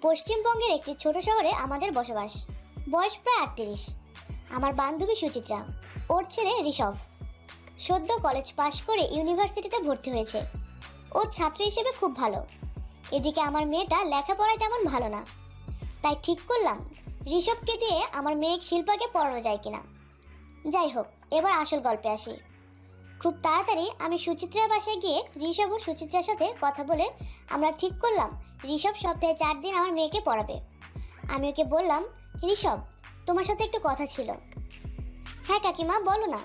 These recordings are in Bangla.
পশ্চিমবঙ্গের একটি ছোট শহরে আমাদের বসবাস। বয়স প্রায় 38। আমার বান্ধবী সুচিত্রা, ওর ছেলে ঋষভ সদ্য কলেজ পাশ করে ইউনিভার্সিটিতে ভর্তি হয়েছে। ও ছাত্র হিসেবে খুব ভালো। এদিকে আমার মেয়েটা লেখাপড়ায় তেমন ভালো না। তাই ঠিক করলাম ঋষভকে দিয়ে আমার মেয়ে শিল্পাকে পড়ানো যায় কিনা। যাই হোক, এবার আসল গল্পে আসি। খুব তাড়াতাড়ি আমি সুচিত্রার বাসায় গিয়ে ঋষভ ও সুচিত্রার সাথে কথা বলে আমরা ঠিক করলাম ঋষভ সপ্তাহে 4 দিন আমার মেয়েকে পড়াবে। আমি ওকে বললাম, ঋষভ, তোমার সাথে একটু কথা ছিল। হ্যাঁ কাকিমা, বলো না।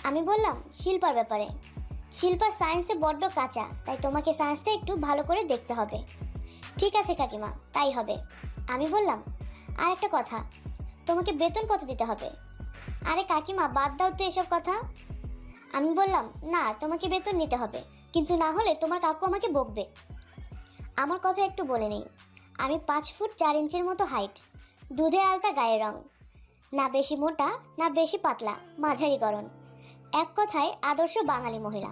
আমি বললাম শিল্পার ব্যাপারে। শিল্পা সায়েন্সে বড্ড কাঁচা, তাই তোমাকে সায়েন্সটা একটু ভালো করে দেখতে হবে। ঠিক আছে কাকিমা, তাই হবে। আমি বললাম, আর একটা কথা, তোমাকে বেতন কত দিতে হবে? আরে কাকিমা, বাদ দাও তো এসব কথা। আমি বললাম, না, তোমাকে বেতন নিতে হবে, কিন্তু না হলে তোমার কাকু আমাকে বকবে। আমার কথা একটু বলে নেই। আমি 5 ফুট 4 ইঞ্চির মতো হাইট, দুধের আলতা গায়ের রং, না বেশি মোটা না বেশি পাতলা, মাঝারি গড়ন। এক কথায় আদর্শ বাঙালি মহিলা।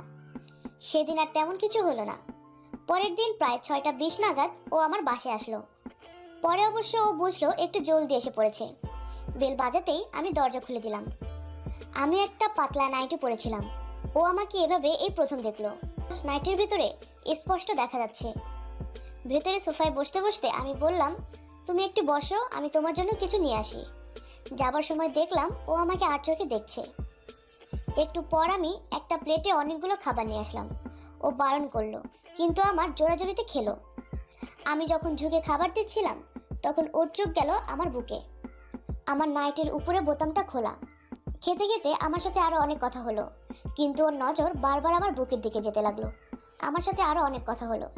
সেদিন আর তেমন কিছু হলো না। পরের দিন প্রায় 6:20 নাগাদ ও আমার বাসায় আসলো। পরে অবশ্য ও বুঝলো একটু জলদি এসে পড়েছে। বেল বাজাতেই আমি দরজা খুলে দিলাম। আমি একটা পাতলা নাইটি পরেছিলাম। ও আমাকে এভাবে এই প্রথম দেখলো। নাইটির ভিতরে স্পষ্ট দেখা যাচ্ছে। ভেতরে সোফায় বসতে বসতে আমি বললাম, তুমি একটু বসো, আমি তোমার জন্য কিছু নিয়ে আসি। যাবার সময় দেখলাম ও আমাকে আর চোখে দেখছে। একটু পর আমি একটা প্লেটে অনেকগুলো খাবার নিয়ে আসলাম। ও বারণ করলো, কিন্তু আমার জোরাজোরিতে খেলো। আমি যখন ঝুঁকে খাবার দিচ্ছিলাম তখন ওর চোখ গেল আমার বুকে। আমার নাইটির উপরে বোতামটা খোলা। খেতে খেতে আমার সাথে আরও অনেক কথা হলো, কিন্তু ওর নজর বারবার আমার বুকের দিকে যেতে লাগলো। আমার সাথে আরও অনেক কথা হলো।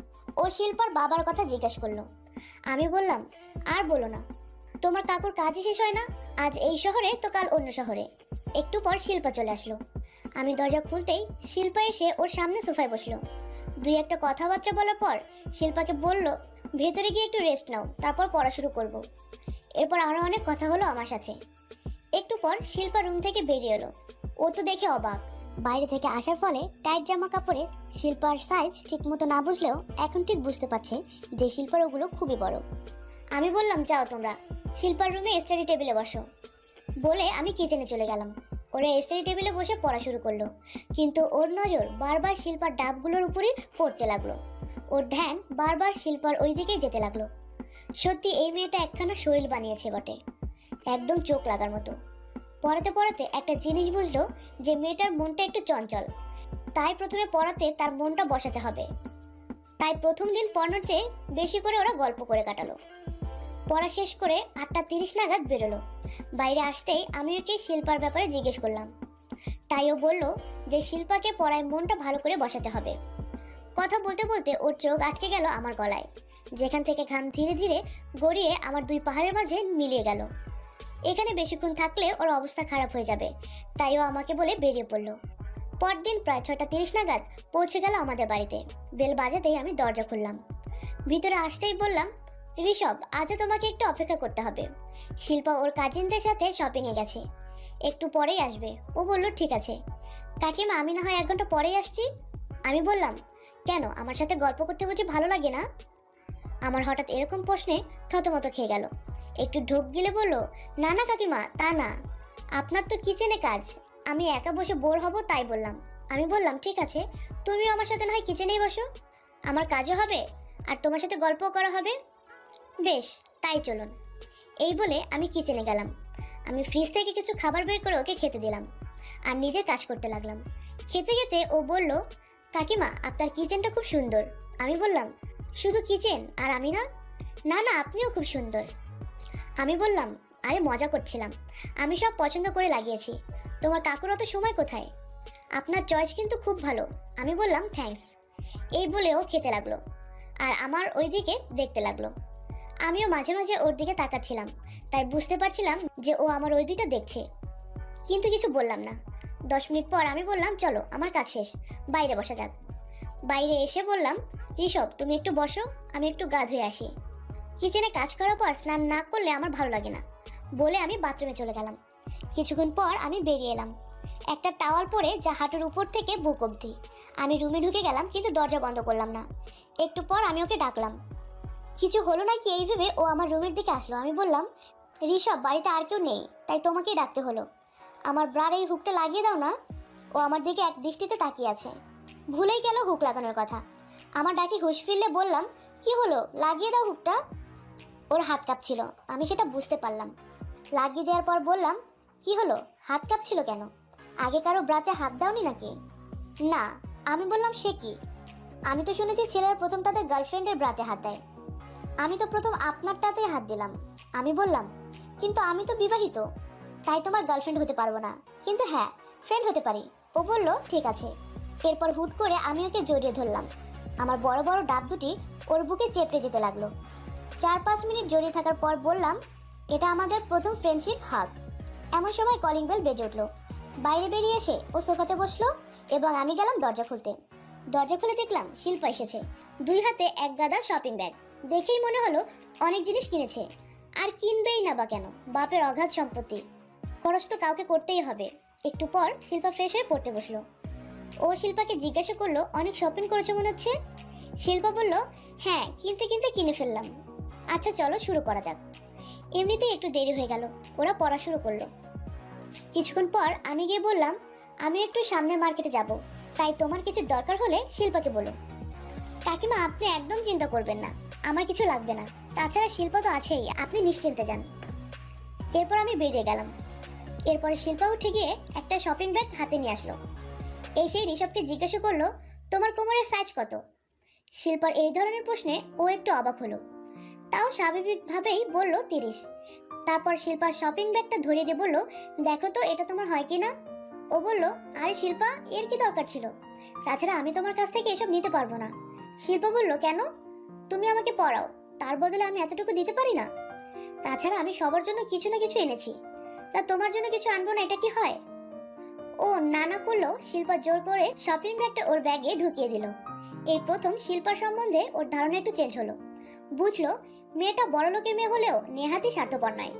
ও শিল্পার বাবার কথা জিজ্ঞাসা করলো। আমি বললাম, আর বলো না, তোমার কাকুর কাজই শেষ হয় না। আজ এই শহরে তো কাল অন্য শহরে। একটু পর শিল্পা চলে আসলো। আমি দরজা খুলতেই শিল্পা এসে ওর সামনে সোফায় বসলো। 2-1 কথাবার্তা বলার পর শিল্পাকে বলল, ভেতরে গিয়ে একটু রেস্ট নাও, তারপর পড়া শুরু করবো। এরপর আরও অনেক কথা হলো আমার সাথে। একটু পর শিল্পা রুম থেকে বেরিয়ে এলো। ও তো দেখে অবাক। বাইরে থেকে আসার ফলে টাইট জামা কাপড়ে শিল্পার সাইজ ঠিকমতো না বুঝলেও এখন ঠিক বুঝতে পারছে যে শিল্পার ওগুলো খুবই বড়। আমি বললাম, যাও তোমরা শিল্পার রুমে স্টাডি টেবিলে বসো বলে আমি কিচেনে চলে গেলাম। ওরা স্টাডি টেবিলে বসে পড়া শুরু করলো, কিন্তু ওর নজর বারবার শিল্পার ডাবগুলোর উপরে পড়তে লাগলো। ওর ধ্যান বারবার শিল্পার ওই দিকেই যেতে লাগলো। সত্যি এই মেয়েটা একখানা শরীর বানিয়েছে বটে, একদম চোখ লাগার মতো। পড়াতে পড়াতে একটা জিনিস বুঝলো যে মেয়েটার মনটা একটু চঞ্চল, তাই প্রথমে পড়াতে তার মনটা বসাতে হবে। তাই প্রথম দিন পড়ানোর চেয়ে বেশি করে ওরা গল্প করে কাটালো। পড়া শেষ করে 8:30 নাগাদ বেরোলো। বাইরে আসতেই আমি ওকে শিল্পার ব্যাপারে জিজ্ঞেস করলাম। তাই ও বলল যে শিল্পাকে পড়ায় মনটা ভালো করে বসাতে হবে। কথা বলতে বলতে ওর চোখ আটকে গেল আমার গলায়, যেখান থেকে ঘাম ধীরে ধীরে গড়িয়ে আমার 2 পাহাড়ের মাঝে মিলিয়ে গেল। এখানে বেশিক্ষণ থাকলে ওর অবস্থা খারাপ হয়ে যাবে, তাই ও আমাকে বলে বেরিয়ে পড়লো। পরদিন প্রায় 6:30 নাগাদ পৌঁছে গেল আমাদের বাড়িতে। বেল বাজাতেই আমি দরজা খুললাম। ভিতরে আসতেই বললাম, ঋষভ, আজও তোমাকে একটু অপেক্ষা করতে হবে। শিল্পা ওর কাজিনদের সাথে শপিংয়ে গেছে, একটু পরেই আসবে। ও বলল, ঠিক আছে কাকিমা, আমি না হয় 1 ঘন্টা পরেই আসছি। আমি বললাম, কেন, আমার সাথে গল্প করতে বুঝি ভালো লাগে না? আমার হঠাৎ এরকম প্রশ্নে থতমত খেয়ে গেল। একটু ঢোক গিলে বলল, না না কাকিমা, তা না, আপনার তো কিচেনে কাজ, আমি একা বসে বোর হব তাই বললাম। আমি বললাম, ঠিক আছে, তুমিও আমার সাথে না হয় কিচেনেই বসো, আমার কাজও হবে আর তোমার সাথে গল্পও করা হবে। বেশ, তাই চলুন। এই বলে আমি কিচেনে গেলাম। আমি ফ্রিজ থেকে কিছু খাবার বের করে ওকে খেতে দিলাম আর নিজে কাজ করতে লাগলাম। খেতে খেতে ও বলল, কাকিমা, আপনার কিচেনটা খুব সুন্দর। আমি বললাম, শুধু কিচেন আর আমি না? না না, আপনিও খুব সুন্দর। আমি বললাম, আরে মজা করছিলাম, আমি সব পছন্দ করে লাগিয়েছি, তোমার কাকুর অত সময় কোথায়? আপনার চয়েস কিন্তু খুব ভালো। আমি বললাম, থ্যাঙ্কস। এই বলেও খেতে লাগলো আর আমার ওই দিকে দেখতে লাগলো। আমিও মাঝে মাঝে ওর দিকে তাকাচ্ছিলাম, তাই বুঝতে পারছিলাম যে ও আমার ওই দিকটা দেখছে, কিন্তু কিছু বললাম না। 10 মিনিট পর আমি বললাম, চলো, আমার কাজ শেষ, বাইরে বসা যাক। বাইরে এসে বললাম, ঋষভ, তুমি একটু বসো, আমি একটু গা ধুয়ে আসি। কিচেনে কাজ করার পর স্নান না করলে আমার ভালো লাগে না বলে আমি বাথরুমে চলে গেলাম। কিছুক্ষণ পর আমি বেরিয়ে এলাম, একটা টাওয়াল পরে যা হাঁটুর উপর থেকে বুক অবধি। আমি রুমে ঢুকে গেলাম, কিন্তু দরজা বন্ধ করলাম না। একটু পর আমি ওকে ডাকলাম, কিছু হলো নাকি এই ভেবে ও আমার রুমের দিকে আসলো। আমি বললাম, ঋষভ বাড়িতে আর কেউ নেই, তাই তোমাকেই ডাকতে হলো। আমার ব্রার এই হুকটা লাগিয়ে দাও না। ও আমার দিকে এক দৃষ্টিতে তাকিয়ে আছে। ভুলেই গেল হুক লাগানোর কথা। আমার ডাকে হুঁশ ফিরলে বললাম, কি হলো, লাগিয়ে দাও হুকটা। ওর হাত কাঁপছিল, আমি সেটা বুঝতে পারলাম। লাগিয়ে দেওয়ার পর বললাম, কি হলো, হাত কাঁপছিল কেন? আগে কারো ব্রাতে হাত দাওনি নাকি? না। আমি বললাম, সে কি? আমি তো শুনেছি ছেলেরা প্রথম তাদের গার্লফ্রেন্ডের ব্রাতে হাত দেয়। আমি তো প্রথম আপনারটাতেই হাত দিলাম। আমি বললাম, কিন্তু আমি তো বিবাহিত, তাই তোমার গার্লফ্রেন্ড হতে পারবো না, কিন্তু হ্যাঁ ফ্রেন্ড হতে পারি। ও বলল, ঠিক আছে। এরপর হুট করে আমি ওকে জড়িয়ে ধরলাম। আমার বড় বড় ডাব দুটি ওর বুকে চেপটে যেতে লাগলো। 4-5 মিনিট জড়িয়ে থাকার পর বললাম, এটা আমাদের প্রথম ফ্রেন্ডশিপ হাগ। এমন সময় কলিং বেল বেজে উঠলো। বাইরে বেরিয়ে এসে ও সোফাতে বসলো এবং আমি গেলাম দরজা খুলতে। দরজা খুলে দেখলাম শিল্পা এসেছে, 2 হাতে এক গাদা শপিং ব্যাগ। দেখেই মনে হলো অনেক জিনিস কিনেছে। আর কিনবেই না বা কেন, বাপের অগাধ সম্পত্তি, খরচ তো কাউকে করতেই হবে। একটু পর শিল্পা ফ্রেশ হয়ে পড়তে বসলো। ও শিল্পাকে জিজ্ঞাসা করলো, অনেক শপিং করেছো মনে হচ্ছে। শিল্পা বলল, হ্যাঁ কিনতে কিনতে কিনে ফেললাম। আচ্ছা চলো শুরু করা যাক। এমনিতেই একটু দেরি হয়ে গেল। ওরা পড়া শুরু করলো। কিছুক্ষণ পর আমি গিয়ে বললাম, আমি একটু সামনের মার্কেটে যাব, তাই তোমার কিছু দরকার হলে শিল্পাকে বলো। কাকিমা, আপনি একদম চিন্তা করবেন না, আমার কিছু লাগবে না। তাছাড়া শিল্পা তো আছেই, আপনি নিশ্চিন্তে যান। এরপর আমি বেরিয়ে গেলাম। এরপরে শিল্পা উঠে গিয়ে একটা শপিং ব্যাগ হাতে নিয়ে আসলো। এসেই ঋষভকে জিজ্ঞাসা করলো, তোমার কোমরের সাইজ কত? শিল্পার এই ধরনের প্রশ্নে ও একটু অবাক হলো, তাও স্বাভাবিকভাবেই বলল 30। তারপর শিল্পা শপিং ব্যাগটা ধরিয়ে দিয়ে বলল, দেখো তো এটা তোমার হয় কিনা। ও বলল, আরে শিল্পা, এর কি দরকার ছিল? তাছাড়া আমি তোমার কাছ থেকে এসব নিতে পারবো না। শিল্পা বলল, কেন? তুমি আমাকে পড়াও, তার বদলে আমি এতটুকু দিতে পারি না? তাছাড়া আমি সবার জন্য কিছু না কিছু এনেছি, তা তোমার জন্য কিছু আনবো না, এটা কি হয়? ও নানা করলো। শিল্পা জোর করে শপিং ব্যাগটা ওর ব্যাগে ঢুকিয়ে দিল। এই প্রথম শিল্পার সম্বন্ধে ওর ধারণা একটু চেঞ্জ হলো। বুঝলো মেয়েটা বড় লোকের মেয়ে হলেও নেহাতি স্বার্থপর নয়,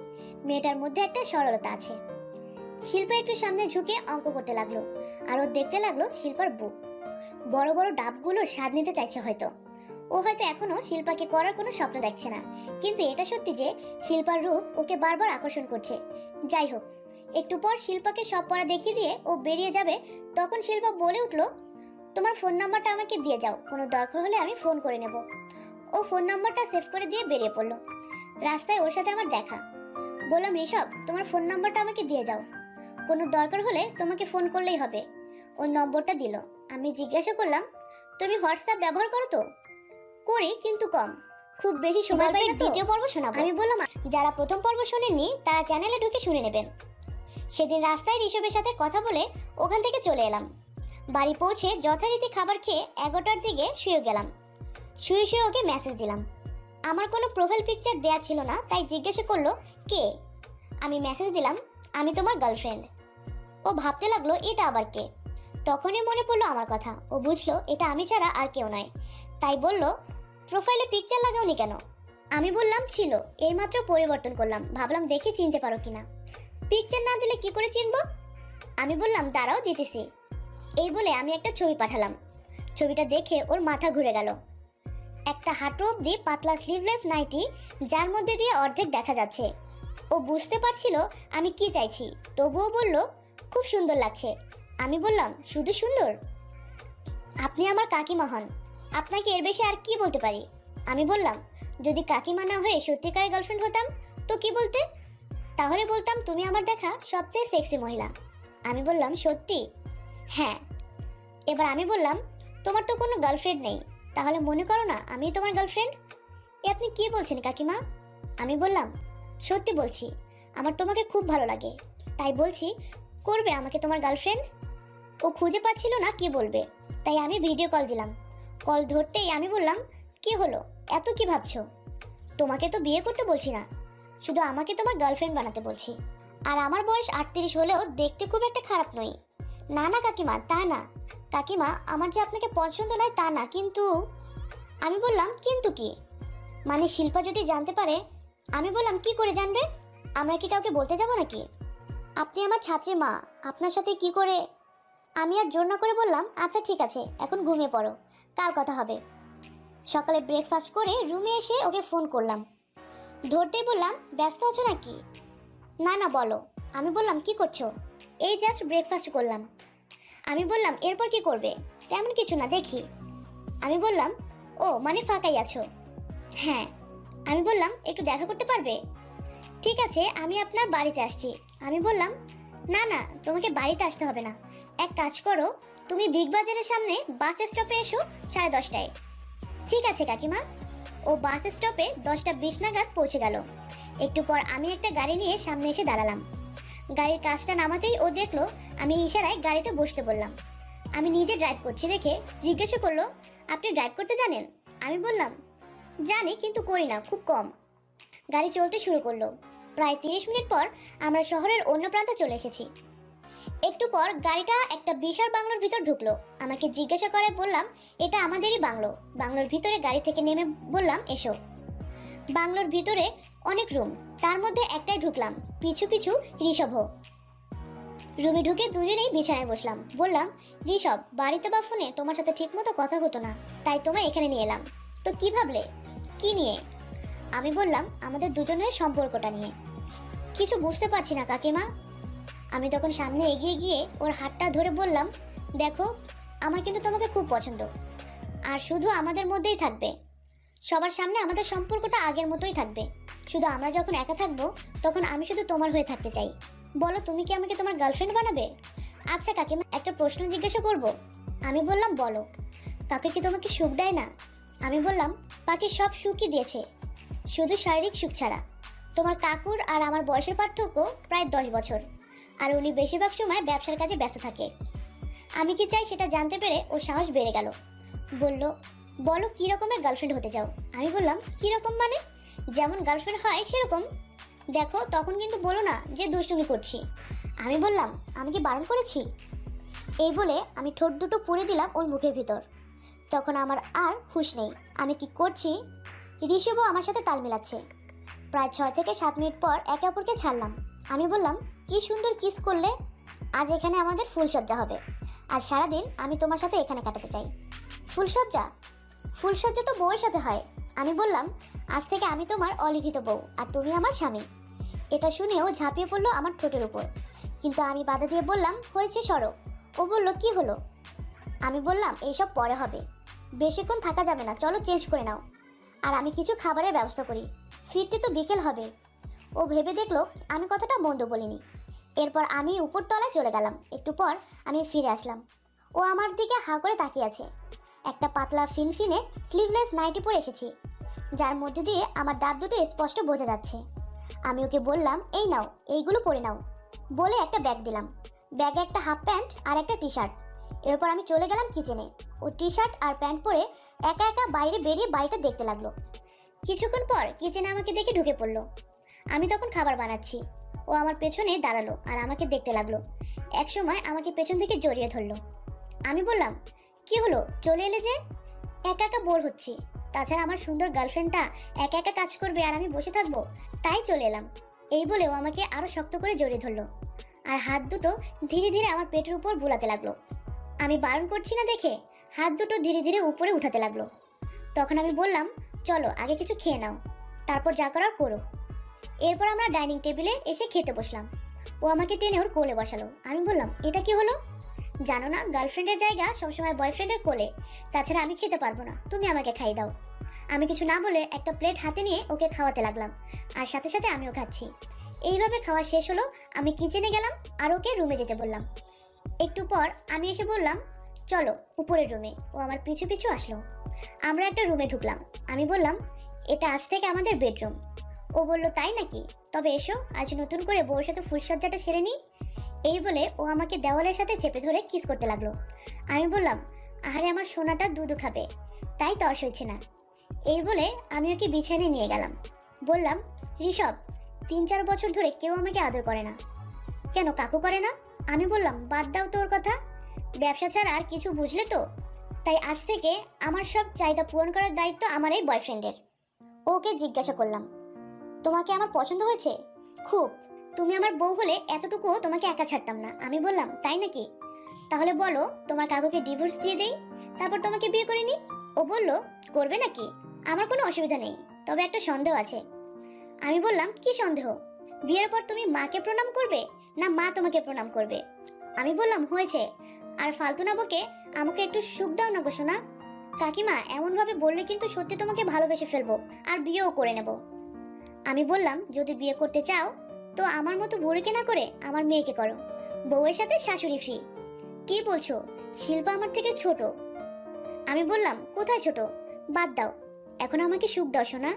মেয়েটার মধ্যে একটা সরলতা আছে। শিল্পা একটু সামনে ঝুঁকে অঙ্ক করতে লাগলো, আর ও দেখতে লাগলো শিল্পার বুক। বড় বড় ডাবগুলোর স্বাদ নিতে চাইছে হয়তো। ও হয়তো এখনো শিল্পাকে করার কোনো স্বপ্ন দেখছে না, কিন্তু এটা সত্যি যে শিল্পার রূপ ওকে বারবার আকর্ষণ করছে। যাই হোক, একটু পর শিল্পাকে সব পড়া দেখিয়ে দিয়ে ও বেরিয়ে যাবে, তখন শিল্পা বলে উঠলো, তোমার ফোন নাম্বারটা আমাকে দিয়ে যাও, কোনো দরকার হলে আমি ফোন করে নেব। ও ফোন নাম্বারটা সেভ করে দিয়ে বেরিয়ে পড়লো। রাস্তায় ওর সাথে আমার দেখা। বললাম, ঋষভ, তোমার ফোন নাম্বারটা আমাকে দিয়ে যাও, কোনো দরকার হলে তোমাকে ফোন করলেই হবে। ও নম্বরটা দিল। আমি জিজ্ঞাসা করলাম, তুমি হোয়াটসঅ্যাপ ব্যবহার করো তো? করি, কিন্তু কম, খুব বেশি সময় পাই না তো। দ্বিতীয় পর্ব শোনাবো। আমি বললাম, যারা প্রথম পর্ব শোনেননি তারা চ্যানেলে ঢুকে শুনে নেবেন। সেদিন রাস্তায় ঋষভের সাথে কথা বলে ওখান থেকে চলে এলাম। বাড়ি পৌঁছে যথারীতি খাবার খেয়ে 11টার দিকে শুয়ে গেলাম। শুয়ে শুয়ে ওকে মেসেজ দিলাম। আমার কোনো প্রোফাইল পিকচার দেয়া ছিল না, তাই জিজ্ঞাসা করলো, কে? আমি মেসেজ দিলাম, আমি তোমার গার্লফ্রেন্ড। ও ভাবতে লাগলো এটা আবার কে। তখনই মনে পড়লো আমার কথা। ও বুঝলো এটা আমি ছাড়া আর কেউ নয়, তাই বলল, প্রোফাইলে পিকচার লাগাওনি কেন? আমি বললাম, ছিল, এইমাত্র পরিবর্তন করলাম, ভাবলাম দেখে চিনতে পারো কিনা। পিকচার না দিলে কি করে চিনবো? আমি বললাম, দাঁড়াও দিতেছি। এই বলে আমি একটা ছবি পাঠালাম। ছবিটা দেখে ওর মাথা ঘুরে গেল। একটা হাঁটু অব্দি পাতলা স্লিভলেস নাইটি, যার মধ্যে দিয়ে অর্ধেক দেখা যাচ্ছে। ও বুঝতে পারছিল আমি কি চাইছি, তবুও বলল, খুব সুন্দর লাগছে। আমি বললাম, শুধু সুন্দর? আপনি আমার কাকিমা হন, আপনাকে এর বেশি আর কি বলতে পারি? আমি বললাম, যদি কাকিমা না হয়ে সত্যিকারের গার্লফ্রেন্ড হতাম তো কি বলতে? তাহলে বলতাম তুমি আমার দেখা সবচেয়ে সেক্সি মহিলা। আমি বললাম, সত্যি? হ্যাঁ। এবার আমি বললাম, তোমার তো কোনো গার্লফ্রেন্ড নেই, তাহলে মনে করো না আমি তোমার গার্লফ্রেন্ড? এ আপনি কি বলছেন কাকিমা? আমি বললাম, সত্যি বলছি, আমার তোমাকে খুব ভালো লাগে, তাই বলছি, করবে আমাকে তোমার গার্লফ্রেন্ড? ও খুঁজে পাচ্ছিল না কি বলবে, তাই আমি ভিডিও কল দিলাম। কল ধরতেই আমি বললাম, কি হলো, এত কি ভাবছো? তোমাকে তো বিয়ে করতে বলছি না, শুধু আমাকে তোমার গার্লফ্রেন্ড বানাতে বলছি। আর আমার বয়স 38 হলেও দেখতে খুব একটা খারাপ নই। না না কাকিমা, তা না। কাকিমা, আমার যে আপনাকে পছন্দ নয় তা না, কিন্তু। আমি বললাম, কিন্তু কি? মানে শিল্পা যদি জানতে পারে? আমি বললাম, কি করে জানবে? আমরা কি কাউকে বলতে যাব নাকি? আপনি আমার ছাত্রীর মা, আপনার সাথে কি করে? আমি আর জোর না করে বললাম, আচ্ছা ঠিক আছে, এখন ঘুমিয়ে পড়ো, কাল কথা হবে। সকালে ব্রেকফাস্ট করে রুমে এসে ওকে ফোন করলাম। ধরতেই বললাম, ব্যস্ত আছো নাকি? না না বলো। আমি বললাম, কি করছো? এই জাস্ট ব্রেকফাস্ট করলাম। আমি বললাম, এরপর কি করবে? তেমন কিছু না, দেখি। আমি বললাম, ও মানে ফাঁকাই আছো? হ্যাঁ। আমি বললাম, একটু দেখা করতে পারবে? ঠিক আছে, আমি আপনার বাড়িতে আসছি। আমি বললাম, না না, তোমাকে বাড়িতে আসতে হবে না। এক কাজ করো, তুমি বিগ বাজারের সামনে বাস স্টপে এসো 10:30টায়। ঠিক আছে কাকিমা। ও বাস স্টপে 10:20 নাগাদ পৌঁছে গেল। একটু পর আমি একটা গাড়ি নিয়ে সামনে এসে দাঁড়ালাম। গাড়ির কাজটা নামাতেই ও দেখলো আমি ইশারায় গাড়িতে বসতে বললাম। আমি নিজে ড্রাইভ করছি দেখে জিজ্ঞাসা করলো, আপনি ড্রাইভ করতে জানেন? আমি বললাম, জানি, কিন্তু করি না, খুব কম। গাড়ি চলতে শুরু করলো। প্রায় 30 মিনিট পর আমরা শহরের অন্য প্রান্তে চলে এসেছি। একটু পর গাড়িটা একটা বিশাল বাংলোর ভিতর ঢুকলো। আমাকে জিজ্ঞাসা করে বললাম, এটা আমাদেরই বাংলো। বাংলোর ভিতরে গাড়ি থেকে নেমে বললাম, এসো। বাংলোর ভিতরে অনেক রুম, তার মধ্যে একটাই ঢুকলাম, পিছু পিছু ঋষভও। রুমে ঢুকে দুজনেই বিছানায় বসলাম। বললাম, ঋষভ, বাড়িতে বা ফোনে তোমার সাথে ঠিকমতো কথা হতো না, তাই তোমায় এখানে নিয়ে এলাম। তো কি ভাবলে? কি নিয়ে? আমি বললাম, আমাদের দুজনের সম্পর্কটা নিয়ে। কিছু বুঝতে পারছি না কাকিমা। আমি তখন সামনে এগিয়ে গিয়ে ওর হাতটা ধরে বললাম, দেখো, আমার কিন্তু তোমাকে খুব পছন্দ, আর শুধু আমাদের মধ্যেই থাকবে। সবার সামনে আমাদের সম্পর্কটা আগের মতোই থাকবে। শুধু আমরা যখন একা থাকবো তখন আমি শুধু তোমার হয়ে থাকতে চাই। বলো, তুমি কি আমাকে তোমার গার্লফ্রেন্ড বানাবে? আচ্ছা কাকিমা, একটা প্রশ্ন জিজ্ঞাসা করব? আমি বললাম, বলো। কাকে কি তোমাকে সুখ দেয় না? আমি বললাম, পাখি সব সুখই দিয়েছে, শুধু শারীরিক সুখ ছাড়া। তোমার কাকুর আর আমার বয়সের পার্থক্য প্রায় 10 বছর, আর উনি বেশিরভাগ সময় ব্যবসার কাজে ব্যস্ত থাকে। আমি কি চাই সেটা জানতে পেরে ও সাহস বেড়ে গেল। বলল, বলো কি রকমের গার্লফ্রেন্ড হতে চাও? আমি বললাম, কি রকম মানে? যেমন গার্লফ্রেন্ড হয় সেরকম। দেখো, তখন কিন্তু বলো না যে দুষ্টুমি করছি। আমি বললাম, আমি কি বারণ করেছি? এই বলে আমি ঠোঁট দুটো পুড়ে দিলাম ওর মুখের ভিতর। তখন আমার আর হুঁশ নেই, আমি কি করছি। ঋষভও আমার সাথে তাল মিলাচ্ছে। প্রায় 6 থেকে 7 মিনিট পর একে অপরকে ছাড়লাম। আমি বললাম, কি সুন্দর কিস করলে। আজ এখানে আমাদের ফুলসজ্জা হবে। আজ সারাদিন আমি তোমার সাথে এখানে কাটাতে চাই। ফুলসজ্জা? ফুলসজ্জা তো বউয়ের সাথে হয়। আমি বললাম, আজ থেকে আমি তোমার অলিখিত বউ আর তুমি আমার স্বামী। এটা শুনেও ঝাঁপিয়ে পড়লো আমার ঠোঁটের উপর, কিন্তু আমি বাধা দিয়ে বললাম, হয়েছে, সরো। ও বলল, কি হলো? আমি বললাম, এইসব পরে হবে, বেশিক্ষণ থাকা যাবে না, চলো চেঞ্জ করে নাও, আর আমি কিছু খাবারের ব্যবস্থা করি, ফিরতে তো বিকেল হবে। ও ভেবে দেখলো আমি কথাটা মন্দ বলিনি। এরপর আমি উপর তলায় চলে গেলাম। একটু পর আমি ফিরে আসলাম। ও আমার দিকে হাঁ করে তাকিয়ে আছে। একটা পাতলা ফিনফিনে স্লিভলেস নাইটি পরে এসেছি, যার মধ্যে দিয়ে আমার ডাব দুটো স্পষ্ট বোঝা যাচ্ছে। আমি ওকে বললাম, এই নাও, এইগুলো পরে নাও, বলে একটা ব্যাগ দিলাম। ব্যাগে একটা হাফ প্যান্ট আর একটা টি শার্ট। এরপর আমি চলে গেলাম কিচেনে। ও টি শার্ট আর প্যান্ট পরে একা একা বাইরে বেরিয়ে বাড়িটা দেখতে লাগলো। কিছুক্ষণ পর কিচেনে আমাকে দেখে ঢুকে পড়লো। আমি তখন খাবার বানাচ্ছি। ও আমার পেছনে দাঁড়ালো আর আমাকে দেখতে লাগলো। একসময় আমাকে পেছন থেকে জড়িয়ে ধরলো। আমি বললাম, কি হলো, চলে এলে যে? একা একা বোর হচ্ছি, তাছাড়া আমার সুন্দর গার্লফ্রেন্ডটা একা একা কাজ করবে আর আমি বসে থাকবো, তাই চলে এলাম। এই বলেও আমাকে আরো শক্ত করে জড়িয়ে ধরলো আর হাত দুটো ধীরে ধীরে আমার পেটের উপর বুলাতে লাগলো। আমি বারণ করছি না দেখে হাত দুটো ধীরে ধীরে উপরে উঠাতে লাগলো। তখন আমি বললাম, চলো আগে কিছু খেয়ে নাও, তারপর যা করার করো। এরপর আমরা ডাইনিং টেবিলে এসে খেতে বসলাম। ও আমাকে টেনে ওর কোলে বসালো। আমি বললাম, এটা কি হলো? জানো না, গার্লফ্রেন্ডের জায়গা সবসময় বয়ফ্রেন্ডের কোলে, তাছাড়া আমি খেতে পারবো না, তুমি আমাকে খাইয়ে দাও। আমি কিছু না বলে একটা প্লেট হাতে নিয়ে ওকে খাওয়াতে লাগলাম, আর সাথে সাথে আমিও খাচ্ছি। এইভাবে খাওয়া শেষ হলো। আমি কিচেনে গেলাম আর ওকে রুমে যেতে বললাম। একটু পর আমি এসে বললাম, চলো উপরের রুমে। ও আমার পিছু পিছু আসলো। আমরা একটা রুমে ঢুকলাম। আমি বললাম, এটা আজ থেকে আমাদের বেডরুম। ও বলল, তাই নাকি? তবে এসো, আজ নতুন করে বউর সাথে ফুলসজ্জাটা সেরে নিই। এই বলে ও আমাকে দেওয়ালের সাথে চেপে ধরে কিস করতে লাগলো। আমি বললাম, আহারে আমার সোনাটা দুধ খাবে, তাই তর্স হচ্ছে না। এই বলে আমি ওকে বিছানায় নিয়ে গেলাম। বললাম, ঋষভ, 3-4 বছর ধরে কেউ আমাকে আদর করে না। কেন, কাকু করে না? আমি বললাম, বাদ দাও তোর কথা, ব্যবসা ছাড়া আর কিছু বুঝলে তো? তাই আজ থেকে আমার সব চাহিদা পূরণ করার দায়িত্ব আমার এই বয়ফ্রেন্ডের। ওকে জিজ্ঞাসা করলাম, তোমাকে আমার পছন্দ হয়েছে? খুব। তুমি আমার বউ হলে এতটুকুও তোমাকে একা ছাড়তাম না। আমি বললাম, তাই নাকি? তাহলে বলো তোমার কাকুকে ডিভোর্স দিয়ে দেই, তারপর তোমাকে বিয়ে করে নি। ও বলল, করবে নাকি? আমার কোনো অসুবিধা নেই, তবে একটা সন্দেহ আছে। আমি বললাম, কি সন্দেহ? বিয়ের পর তুমি মাকে প্রণাম করবে না মা তোমাকে প্রণাম করবে? আমি বললাম, হয়েছে, আর ফালতু না বকে আমাকে একটু সুখ দাও না গো সোনা। কাকিমা এমনভাবে বললে কিন্তু সত্যি তোমাকে ভালোবেসে ফেলবো আর বিয়েও করে নেব। আমি বললাম, যদি বিয়ে করতে চাও তো আমার মতো বুড়িকে না করে আমার মেয়েকে করো, বউয়ের সাথে শাশুড়ি ফ্রি। কি বলছো? শিল্পা আমার থেকে ছোট। আমি বললাম, কোথায় ছোট? বাদ দাও, এখন আমাকে সুখ দাও সোনা।